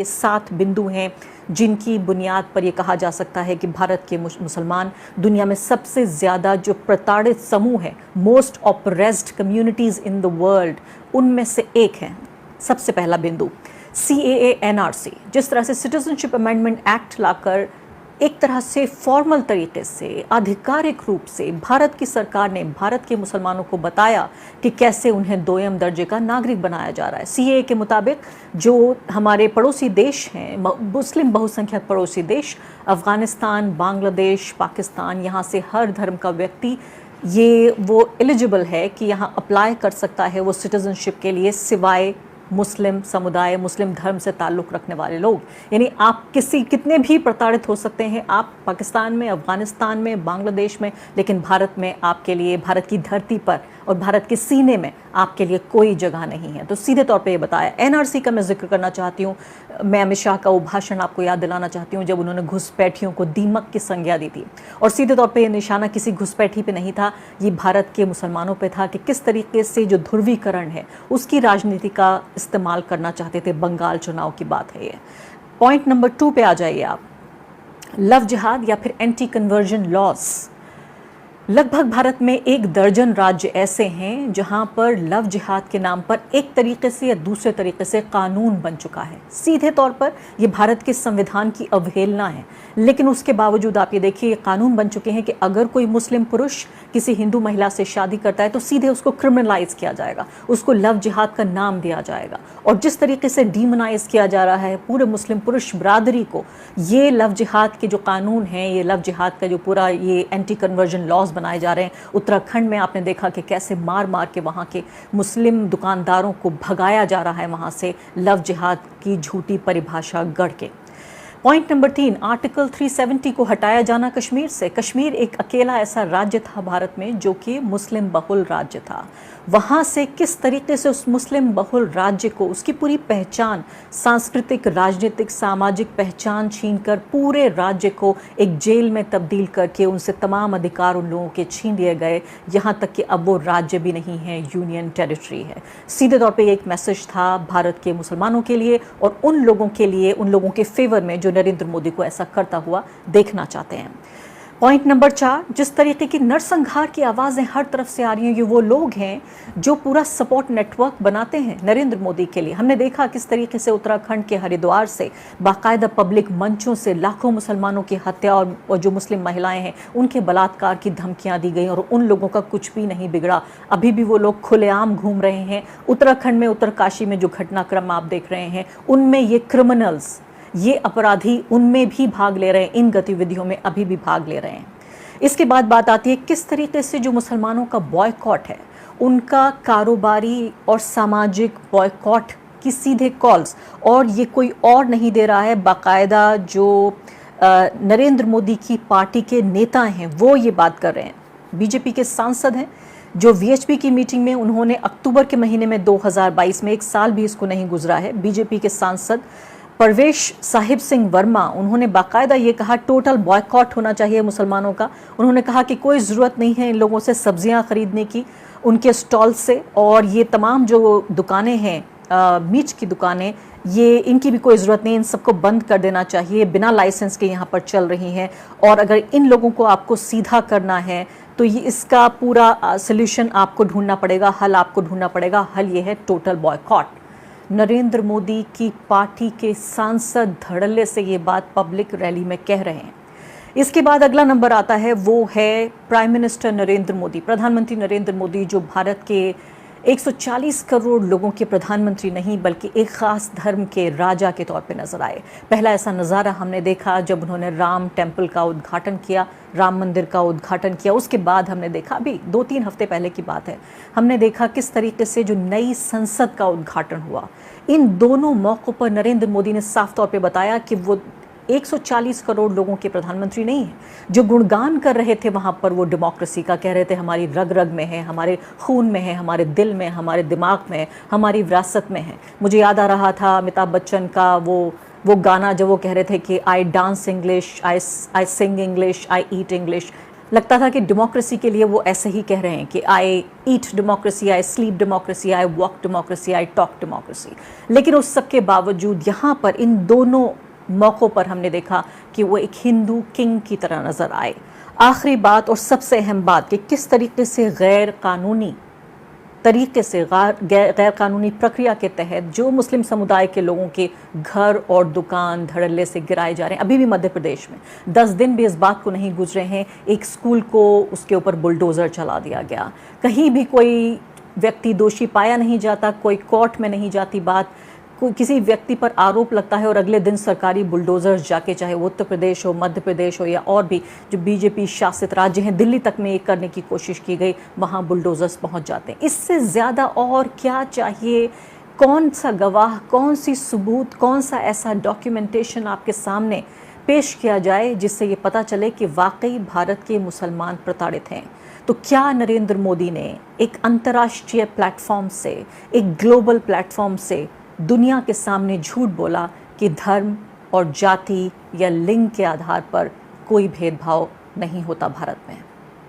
ये 7 बिंदु हैं जिनकी बुनियाद पर यह कहा जा सकता है कि भारत के मुसलमान दुनिया में सबसे ज़्यादा जो प्रताड़ित समूह है, most oppressed communities in the world, उनमें से एक है। सबसे पहला बिंदु CAA NRC, जिस तरह से सिटीजनशिप अमेंडमेंट एक्ट लाकर एक तरह से फॉर्मल तरीके से, आधिकारिक रूप से भारत की सरकार ने भारत के मुसलमानों को बताया कि कैसे उन्हें दोयम दर्जे का नागरिक बनाया जा रहा है। CAA के मुताबिक जो हमारे पड़ोसी देश हैं, मुस्लिम बहुसंख्यक पड़ोसी देश, अफ़गानिस्तान, बांग्लादेश, पाकिस्तान, यहाँ से हर धर्म का व्यक्ति वो एलिजिबल है कि यहाँ अप्लाई कर सकता है वो सिटीजनशिप के लिए, सिवाय मुस्लिम समुदाय, मुस्लिम धर्म से ताल्लुक़ रखने वाले लोग। यानी आप कितने भी प्रताड़ित हो सकते हैं आप पाकिस्तान में, अफ़गानिस्तान में, बांग्लादेश में, लेकिन भारत में आपके लिए, भारत की धरती पर और भारत के सीने में आपके लिए कोई जगह नहीं है। तो सीधे तौर पे ये बताया। NRC का मैं जिक्र करना चाहती हूँ। मैं अमित शाह का वो भाषण आपको याद दिलाना चाहती हूँ जब उन्होंने घुसपैठियों को दीमक की संज्ञा दी थी, और सीधे तौर पे ये निशाना किसी घुसपैठी पे नहीं था, ये भारत के मुसलमानों पे था कि किस तरीके से जो ध्रुवीकरण है उसकी राजनीति का इस्तेमाल करना चाहते थे। बंगाल चुनाव की बात है ये। पॉइंट नंबर 2 पे आ जाइए आप। लव जिहाद या फिर एंटी कन्वर्जन लॉज। लगभग भारत में 1 दर्जन राज्य ऐसे हैं जहां पर लव जिहाद के नाम पर एक तरीके से या दूसरे तरीके से कानून बन चुका है। सीधे तौर पर यह भारत के संविधान की अवहेलना है, लेकिन उसके बावजूद आप ये देखिए कानून बन चुके हैं कि अगर कोई मुस्लिम पुरुष किसी हिंदू महिला से शादी करता है तो सीधे उसको क्रिमिनलाइज किया जाएगा, उसको लव जिहाद का नाम दिया जाएगा। और जिस तरीके से डीमोनाइज किया जा रहा है पूरे मुस्लिम पुरुष बरादरी को, ये लव जिहाद के जो कानून हैं, ये लव जिहाद का जो पूरा ये एंटी कन्वर्जन लॉज बनाए जा रहे हैं। उत्तराखंड में आपने देखा कि कैसे मार मार के वहाँ के मुस्लिम दुकानदारों को भगाया जा रहा है वहाँ से, लव जिहाद की झूठी परिभाषा गढ़ के। पॉइंट नंबर 3, आर्टिकल 370 को हटाया जाना कश्मीर से। कश्मीर एक अकेला ऐसा राज्य था भारत में जो कि मुस्लिम बहुल राज्य था। वहाँ से किस तरीके से उस मुस्लिम बहुल राज्य को उसकी पूरी पहचान, सांस्कृतिक, राजनीतिक, सामाजिक पहचान छीनकर पूरे राज्य को एक जेल में तब्दील करके उनसे तमाम अधिकार उन लोगों के छीन लिए गए, यहाँ तक कि अब वो राज्य भी नहीं है, यूनियन टेरिटरी है। सीधे तौर पे एक मैसेज था भारत के मुसलमानों के लिए और उन लोगों के लिए, उन लोगों के फेवर में जो नरेंद्र मोदी को ऐसा करता हुआ देखना चाहते हैं। पॉइंट नंबर 4, जिस तरीके की नरसंहार की आवाज़ें हर तरफ से आ रही हैं, ये वो लोग हैं जो पूरा सपोर्ट नेटवर्क बनाते हैं नरेंद्र मोदी के लिए। हमने देखा किस तरीके से उत्तराखंड के हरिद्वार से बाकायदा पब्लिक मंचों से लाखों मुसलमानों की हत्या और जो मुस्लिम महिलाएं हैं उनके बलात्कार की धमकियां दी गई और उन लोगों का कुछ भी नहीं बिगड़ा। अभी भी वो लोग खुलेआम घूम रहे हैं। उत्तराखंड में, उत्तरकाशी में जो घटनाक्रम आप देख रहे हैं, उनमें ये क्रिमिनल्स, ये अपराधी उनमें भी भाग ले रहे हैं, इन गतिविधियों में अभी भी भाग ले रहे हैं। इसके बाद बात आती है किस तरीके से जो मुसलमानों का बॉयकॉट है, उनका कारोबारी और सामाजिक बॉयकॉट की सीधे कॉल्स, और ये कोई और नहीं दे रहा है, बाकायदा जो नरेंद्र मोदी की पार्टी के नेता हैं वो ये बात कर रहे हैं। बीजेपी के सांसद हैं जो VHP की मीटिंग में उन्होंने अक्टूबर के महीने में 2022 में, 1 साल भी इसको नहीं गुजरा है, बीजेपी के सांसद परवेश साहिब सिंह वर्मा, उन्होंने बाकायदा ये कहा टोटल बॉयकॉट होना चाहिए मुसलमानों का। उन्होंने कहा कि कोई ज़रूरत नहीं है इन लोगों से सब्जियां खरीदने की, उनके स्टॉल से, और ये तमाम जो दुकानें हैं मीट की दुकानें, ये इनकी भी कोई ज़रूरत नहीं, इन सबको बंद कर देना चाहिए, बिना लाइसेंस के यहाँ पर चल रही हैं। और अगर इन लोगों को आपको सीधा करना है तो ये इसका पूरा सल्यूशन आपको ढूंढना पड़ेगा, हल आपको ढूंढना पड़ेगा। हल ये है टोटल बॉयकॉट। नरेंद्र मोदी की पार्टी के सांसद धड़ल्ले से ये बात पब्लिक रैली में कह रहे हैं। इसके बाद अगला नंबर आता है, वो है प्राइम मिनिस्टर नरेंद्र मोदी, प्रधानमंत्री नरेंद्र मोदी, जो भारत के 140 करोड़ लोगों के प्रधानमंत्री नहीं बल्कि एक ख़ास धर्म के राजा के तौर पे नज़र आए। पहला ऐसा नज़ारा हमने देखा जब उन्होंने राम टेम्पल का उद्घाटन किया, राम मंदिर का उद्घाटन किया। उसके बाद हमने देखा, अभी 2-3 हफ्ते पहले की बात है, हमने देखा किस तरीके से जो नई संसद का उद्घाटन हुआ। इन दोनों मौक़ों पर नरेंद्र मोदी ने साफ तौर पे बताया कि वो 140 करोड़ लोगों के प्रधानमंत्री नहीं हैं। जो गुणगान कर रहे थे वहाँ पर वो डेमोक्रेसी का, कह रहे थे हमारी रग रग में है, हमारे खून में है, हमारे दिल में, हमारे दिमाग में है, हमारी विरासत में है। मुझे याद आ रहा था अमिताभ बच्चन का वो गाना जब वो कह रहे थे कि I dance English, I sing English, I eat English. लगता था कि डेमोक्रेसी के लिए वो ऐसे ही कह रहे हैं कि I eat democracy, I sleep democracy, I walk democracy, I talk democracy. लेकिन उस सब के बावजूद यहाँ पर इन दोनों मौक़ों पर हमने देखा कि वो एक हिंदू किंग की तरह नज़र आए। आखिरी बात और सबसे अहम बात कि किस तरीके से गैर कानूनी प्रक्रिया के तहत जो मुस्लिम समुदाय के लोगों के घर और दुकान धड़ल्ले से गिराए जा रहे हैं। अभी भी मध्य प्रदेश में 10 दिन भी इस बात को नहीं गुजरे हैं, एक स्कूल को उसके ऊपर बुलडोज़र चला दिया गया। कहीं भी कोई व्यक्ति दोषी पाया नहीं जाता, कोई कोर्ट में नहीं जाती बात, किसी व्यक्ति पर आरोप लगता है और अगले दिन सरकारी बुलडोज़र्स जाके, चाहे वो उत्तर प्रदेश हो, मध्य प्रदेश हो या और भी जो बीजेपी शासित राज्य हैं, दिल्ली तक में ये करने की कोशिश की गई, वहाँ बुलडोज़र्स पहुँच जाते हैं। इससे ज़्यादा और क्या चाहिए? कौन सा गवाह, कौन सी सबूत, कौन सा ऐसा डॉक्यूमेंटेशन आपके सामने पेश किया जाए जिससे ये पता चले कि वाकई भारत के मुसलमान प्रताड़ित हैं? तो क्या नरेंद्र मोदी ने एक अंतर्राष्ट्रीय प्लेटफॉर्म से, एक ग्लोबल प्लेटफॉर्म से दुनिया के सामने झूठ बोला कि धर्म और जाति या लिंग के आधार पर कोई भेदभाव नहीं होता भारत में?